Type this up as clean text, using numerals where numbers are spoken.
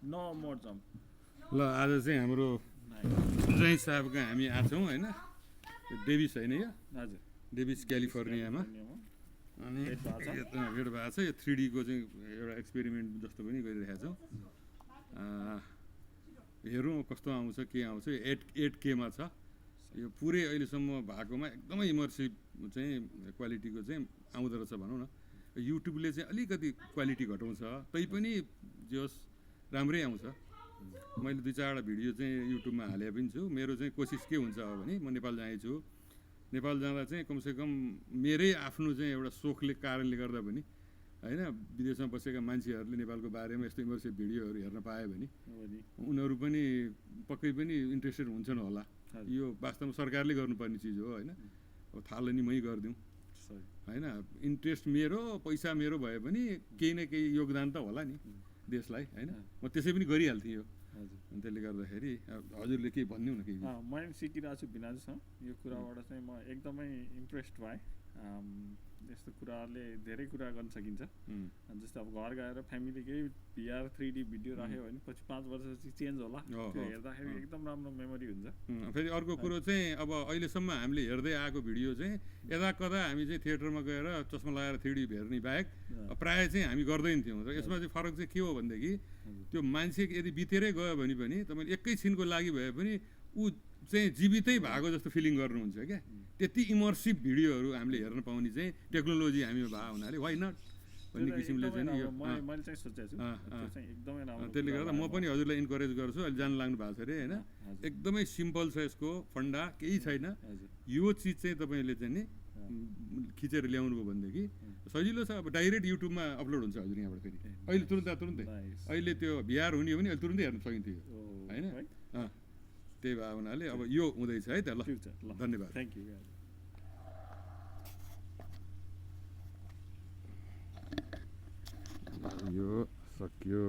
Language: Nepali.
No more jump. ल आज चाहिँ हाम्रो जय साहबको हामी आएको छौँ होइन डेभिस होइन यो हजुर डेभिस क्यालिफोर्नियामा अनि भेट भएको छ। भेट भएको छ यो 3D को चाहिँ एउटा एक्सपेरिमेन्ट जस्तो पनि गरिरहेको छौँ हेरौँ कस्तो आउँछ के आउँछ 8K मा छ यो पुरै अहिलेसम्म भएकोमा एकदमै इमर्सिभ चाहिँ क्वालिटीको चाहिँ आउँदो रहेछ भनौँ न युट्युबले चाहिँ अलिकति क्वालिटी घटाउँछ तैपनि जे होस् राम्रै आउँछ मैले 2-4वटा भिडियो चाहिँ युट्युबमा हाले पनि छु मेरो चाहिँ कोसिस के हुन्छ भने म नेपाल जाँदैछु नेपाल जाँदा चाहिँ कमसेकम मेरै आफ्नो चाहिँ एउटा सोखले कारणले गर्दा पनि होइन विदेशमा बसेका मान्छेहरूले नेपालको बारेमा यस्तो इमर्सिभ भिडियोहरू हेर्न पायो भने उनीहरू पनि पक्कै पनि इन्ट्रेस्टेड हुन्छन् होला यो वास्तवमा सरकारले गर्नुपर्ने चिज हो होइन अब थालनी मै गरिदिउँ होइन इन्ट्रेस्ट मेरो पैसा मेरो भए पनि केही न केही योगदान त होला नि देशलाई होइन म त्यसै पनि गरिहाल्थेँ यो अनि त्यसले गर्दाखेरि हजुरले केही भनिदिउँ न केही मैले सिकिरहेको छु भिनाजुसँग यो कुराबाट चाहिँ म एकदमै इम्प्रेस्ड भएँ यस्तो कुराहरूले धेरै कुरा गर्न सकिन्छ जस्तै अब घर गएर फ्यामिलीकै VR 3D भिडियो राख्यो भने पछि 5 वर्षपछि चेन्ज होला त्यो हेर्दाखेरि एकदम राम्रो मेमोरी हुन्छ फेरि अर्को कुरो चाहिँ अब अहिलेसम्म हामीले हेर्दै आएको भिडियो चाहिँ यदा कदा हामी चाहिँ थिएटरमा गएर चस्मा लगाएर 3D हेर्ने बाहेक प्रायः चाहिँ हामी गर्दैन थियौँ र यसमा चाहिँ फरक चाहिँ के हो भनेदेखि त्यो मान्छे यदि बितेरै गयो भने पनि तपाईँले एकैछिनको लागि भए पनि ऊ चाहिँ जीवितै भएको जस्तो फिलिङ गर्नुहुन्छ क्या त्यति इमर्सिभ भिडियोहरू हामीले हेर्न पाउने चाहिँ टेक्नोलोजी हामीमा भएको हुनाले वाइ नट भन्ने किसिमले चाहिँ यो मैले चाहिँ सोचेको छु त्यो चाहिँ एकदमै राम्रो त्यसले गर्दा म पनि हजुरलाई इन्करेज गर्छु अहिले जान लाग्नु भएको छ अरे होइन एकदमै सिम्पल छ यसको फन्डा केही छैन यो चिज चाहिँ तपाईँले चाहिँ नि खिचेर ल्याउनु भयो भनेदेखि सजिलो छ अब डाइरेक्ट युट्युबमा अपलोड हुन्छ हजुर यहाँबाट फेरि अहिले तुरुन्तै अहिले त्यो VR हुने हो भने अहिले तुरुन्तै हेर्न सकिन्थ्यो होइन त्यही भएको हुनाले अब यो हुँदैछ है त ल धन्यवाद थ्याङ्क यू यो सकियो